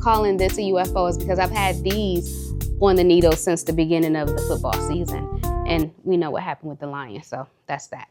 calling this a UFO is because I've had these on the needles since the beginning of the football season. And we know what happened with the Lions, so that's that.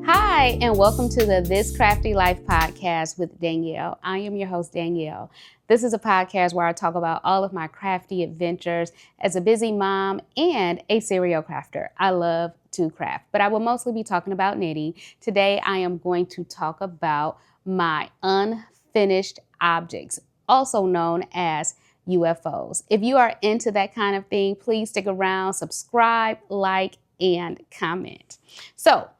Hi, and welcome to the This Crafty Life podcast with Danielle. I am your host, Danielle. This is a podcast where I talk about all of my crafty adventures as a busy mom and a serial crafter. I love to craft, but I will mostly be talking about knitting. Today, I am going to talk about my unfinished objects, also known as UFOs. If you are into that kind of thing, please stick around, subscribe, like, and comment. So,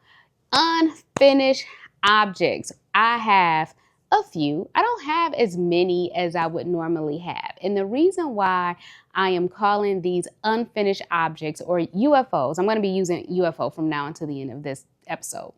unfinished objects. I have a few. I don't have as many as I would normally have. And the reason why I am calling these unfinished objects or UFOs, I'm going to be using UFO from now until the end of this episode.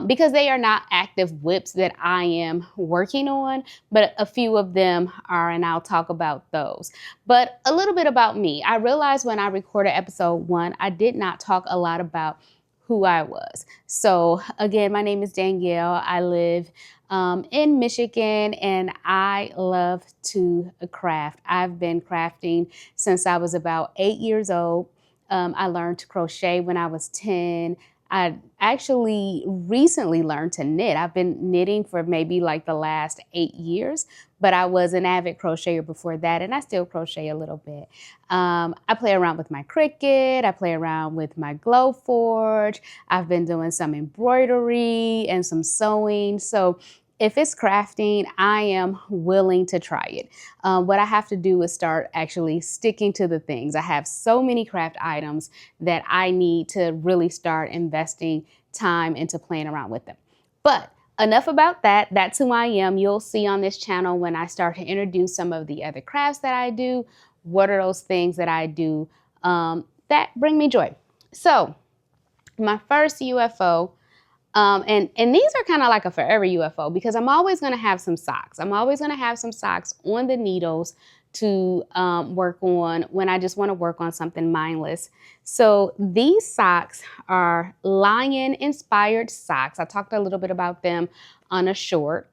Because they are not active whips that I am working on, but a few of them are, and I'll talk about those. But a little bit about me. I realized when I recorded episode 1, I did not talk a lot about who I was. So again, my name is Danielle. I live in Michigan, and I love to craft. I've been crafting since I was about 8 years old. I learned to crochet when I was 10. I actually recently learned to knit. I've been knitting for maybe like the last 8 years, but I was an avid crocheter before that, and I still crochet a little bit. I play around with my Cricut. I play around with my Glowforge. I've been doing some embroidery and some sewing. So if it's crafting, I am willing to try it. What I have to do is start actually sticking to the things. I have so many craft items that I need to really start investing time into playing around with them. But enough about that. That's who I am. You'll see on this channel when I start to introduce some of the other crafts that I do. What are those things that I do that bring me joy? So my first UFO, and these are kind of like a forever UFO because I'm always going to have some socks. I'm always going to have some socks on the needles to work on when I just want to work on something mindless. So these socks are lion inspired socks. I talked a little bit about them on a short.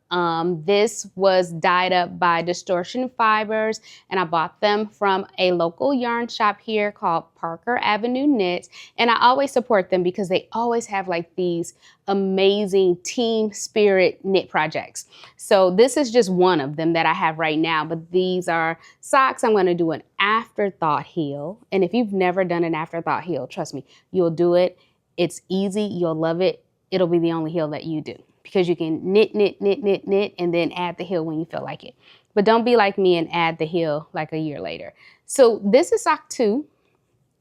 This was dyed up by Distortion Fibers, and I bought them from a local yarn shop here called Parker Avenue Knits. And I always support them because they always have like these amazing team spirit knit projects. So this is just one of them that I have right now, but these are socks. I'm going to do an afterthought heel. And if you've never done an afterthought heel, trust me, you'll do it. It's easy. You'll love it. It'll be the only heel that you do, because you can knit, and then add the heel when you feel like it. But don't be like me and add the heel like a year later. So this is sock 2.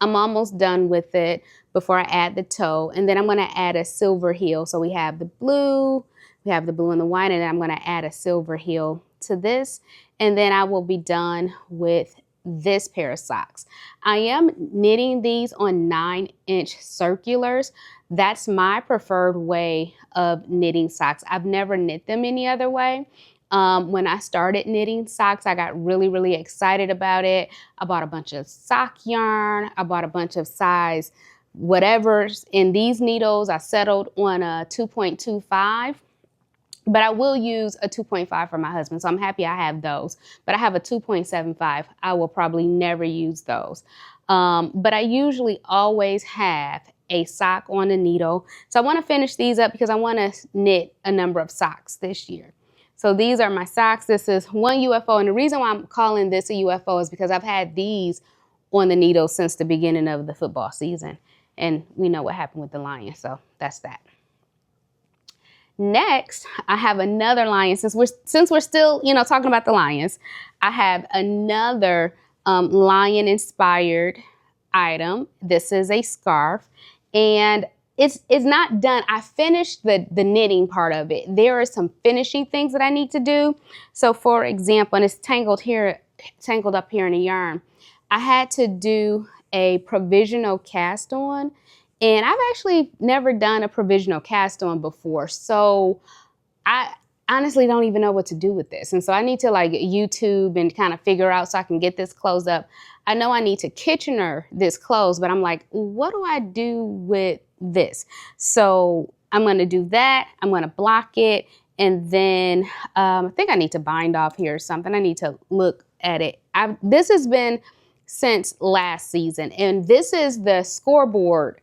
I'm almost done with it before I add the toe. And then I'm going to add a silver heel. So we have the blue and the white, and then I'm going to add a silver heel to this. And then I will be done with this pair of socks. I am knitting these on 9-inch circulars. That's my preferred way of knitting socks. I've never knit them any other way. When I started knitting socks, I got really, really excited about it. I bought a bunch of sock yarn. I bought a bunch of size whatever's in these needles. I settled on a 2.25. But I will use a 2.5 for my husband, so I'm happy I have those. But I have a 2.75. I will probably never use those. But I usually always have a sock on the needle. So I want to finish these up because I want to knit a number of socks this year. So these are my socks. This is one UFO. And the reason why I'm calling this a UFO is because I've had these on the needle since the beginning of the football season. And we know what happened with the Lions, so that's that. Next, I have another lion. Since we're still, talking about the Lions, I have another lion-inspired item. This is a scarf, and it's not done. I finished the knitting part of it. There are some finishing things that I need to do. So, for example, and it's tangled up here in the yarn. I had to do a provisional cast on. And I've actually never done a provisional cast on before. So I honestly don't even know what to do with this. And so I need to like YouTube and kind of figure out so I can get this closed up. I know I need to Kitchener this closed, but I'm like, what do I do with this? So I'm going to do that. I'm going to block it. And then I think I need to bind off here or something. I need to look at it. This has been since last season, and this is the scoreboard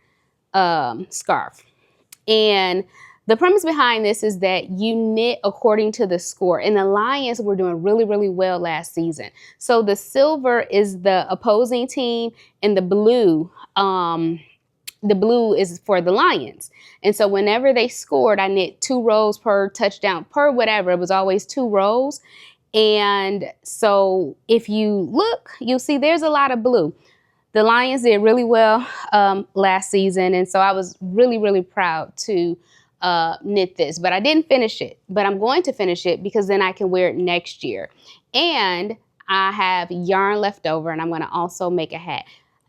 scarf. And the premise behind this is that you knit according to the score. And the Lions were doing really, really well last season. So the silver is the opposing team, and the blue is for the Lions. And so whenever they scored, I knit 2 rows per touchdown, per whatever. It was always 2 rows. And so if you look, you'll see there's a lot of blue. The Lions did really well last season, and so I was really, really proud to knit this. But I didn't finish it, but I'm going to finish it because then I can wear it next year. And I have yarn left over, and I'm going to also make a hat.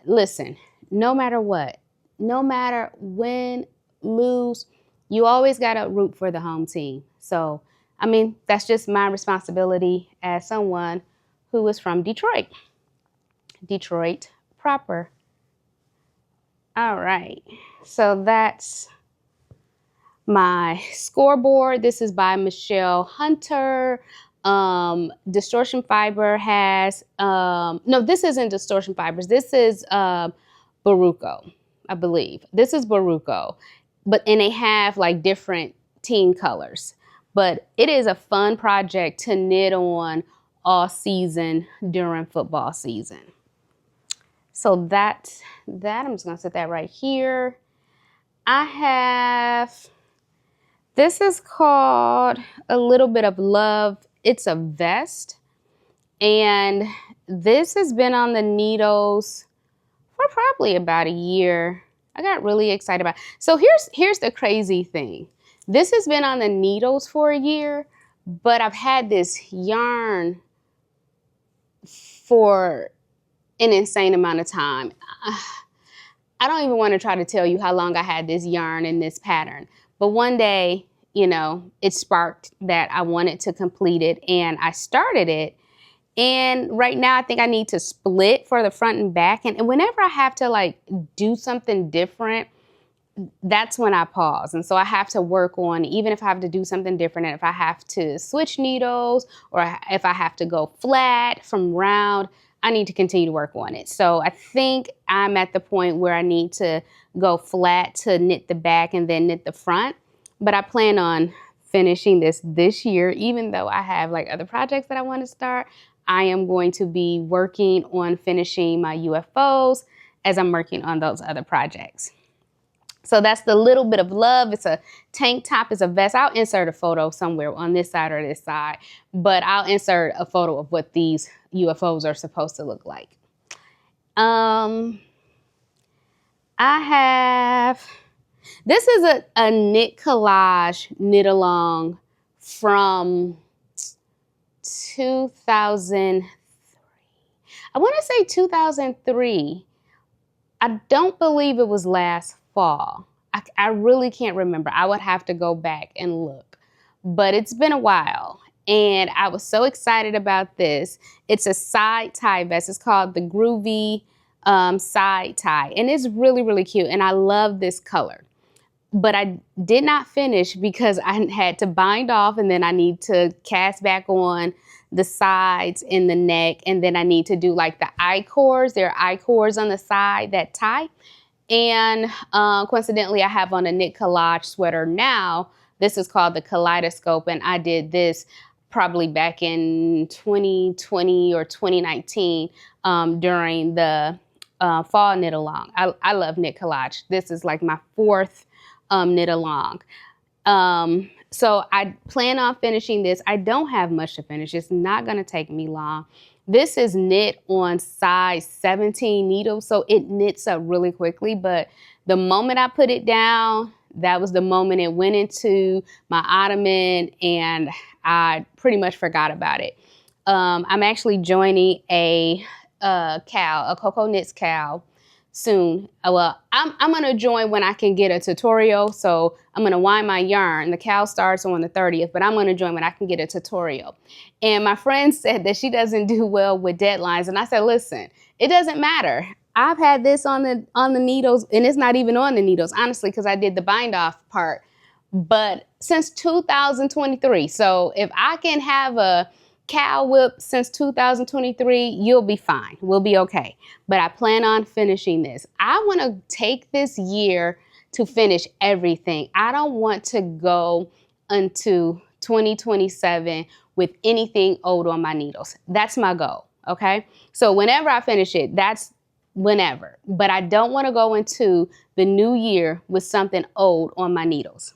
Listen, no matter what, no matter win, lose, you always got to root for the home team. So, I mean, that's just my responsibility as someone who is from Detroit. Detroit proper. All right, so that's my scoreboard. This is by Michelle Hunter. Distortion Fiber has, no, this isn't Distortion Fibers. This is Baruco, I believe. This is Baruco, and they have like different team colors. But it is a fun project to knit on all season during football season. So that I'm just gonna set that right here. I have, this is called A Little Bit of Love. It's a vest. And this has been on the needles for probably about a year. I got really excited about it. So here's the crazy thing. This has been on the needles for a year, but I've had this yarn for an insane amount of time. I don't even want to try to tell you how long I had this yarn in this pattern. But one day, you know, it sparked that I wanted to complete it, and I started it. And right now I think I need to split for the front and back. And whenever I have to like do something different, that's when I pause. And so I have to work on, even if I have to do something different, and if I have to switch needles, or if I have to go flat from round, I need to continue to work on it. So I think I'm at the point where I need to go flat to knit the back and then knit the front. But I plan on finishing this year, even though I have like other projects that I want to start. I am going to be working on finishing my UFOs as I'm working on those other projects. So that's the Little Bit of Love. It's a tank top, it's a vest. I'll insert a photo somewhere on this side or this side, but I'll insert a photo of what these UFOs are supposed to look like. I have, this is a knit collage knit along from 2003. I want to say 2003. I don't believe it was last fall. I really can't remember. I would have to go back and look, but it's been a while. And I was so excited about this. It's a side tie vest. It's called the Groovy side tie. And it's really, really cute. And I love this color. But I did not finish because I had to bind off, and then I need to cast back on the sides and the neck. And then I need to do like the I-cords. There are I-cords on the side that tie. And coincidentally, I have on a knit collage sweater now. This is called the Kaleidoscope, and I did this probably back in 2020 or 2019 during the fall knit along. I love knit collage. This is like my 4th knit along. So I plan on finishing this. I don't have much to finish. It's not going to take me long. This is knit on size 17 needles, so it knits up really quickly. But the moment I put it down, that was the moment it went into my ottoman, and I pretty much forgot about it. I'm actually joining a Coco Knits cow soon. Well, I'm going to join when I can get a tutorial. So I'm going to wind my yarn. The cow starts on the 30th, but I'm going to join when I can get a tutorial. And my friend said that she doesn't do well with deadlines. And I said, listen, it doesn't matter. I've had this on the needles, and it's not even on the needles, honestly, because I did the bind off part. but since 2023. So if I can have a cow whip since 2023, you'll be fine. We'll be okay. But I plan on finishing this. I want to take this year to finish everything. I don't want to go into 2027 with anything old on my needles. That's my goal, okay? So whenever I finish it, that's whenever. But I don't want to go into the new year with something old on my needles.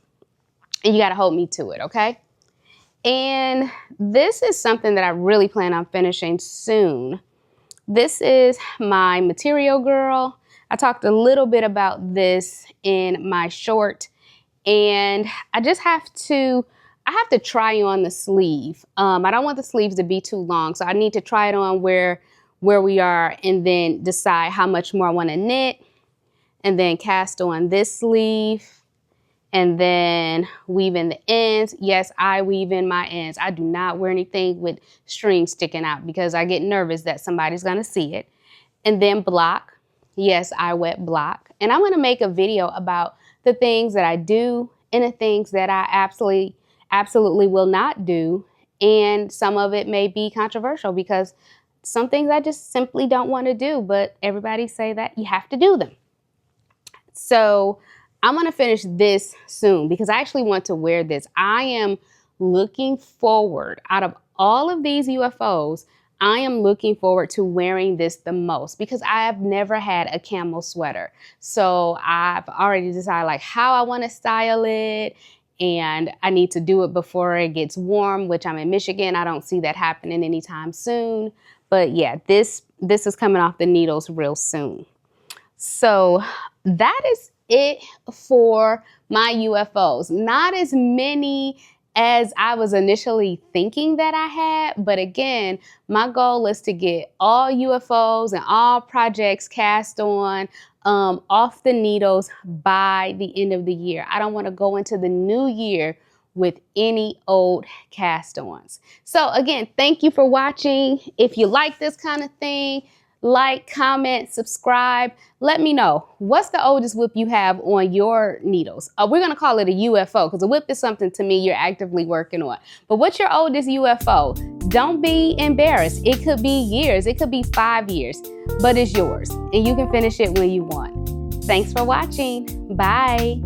And you got to hold me to it, okay? And this is something that I really plan on finishing soon. This is my Material Girl. I talked a little bit about this in my short, and I have to try on the sleeve. I don't want the sleeves to be too long, so I need to try it on where we are and then decide how much more I want to knit, and then cast on this sleeve, and then weave in the ends. Yes, I weave in my ends. I do not wear anything with strings sticking out because I get nervous that somebody's going to see it. And then block. Yes, I wet block. And I'm going to make a video about the things that I do and the things that I absolutely will not do. And some of it may be controversial because some things I just simply don't want to do, but everybody say that you have to do them. So I'm going to finish this soon because I actually want to wear this. I am looking forward, out of all of these UFOs, I am looking forward to wearing this the most because I have never had a camel sweater. So I've already decided like how I want to style it, and I need to do it before it gets warm, which I'm in Michigan. I don't see that happening anytime soon. But yeah, this is coming off the needles real soon. So that is it for my UFOs. Not as many as I was initially thinking that I had, but again, my goal is to get all UFOs and all projects cast on off the needles by the end of the year. I don't want to go into the new year with any old cast-ons. So again, thank you for watching. If you like this kind of thing, like, comment, subscribe. Let me know, what's the oldest whip you have on your needles? We're going to call it a UFO because a whip is something to me you're actively working on. But what's your oldest UFO? Don't be embarrassed. It could be years. It could be 5 years, but it's yours and you can finish it when you want. Thanks for watching. Bye.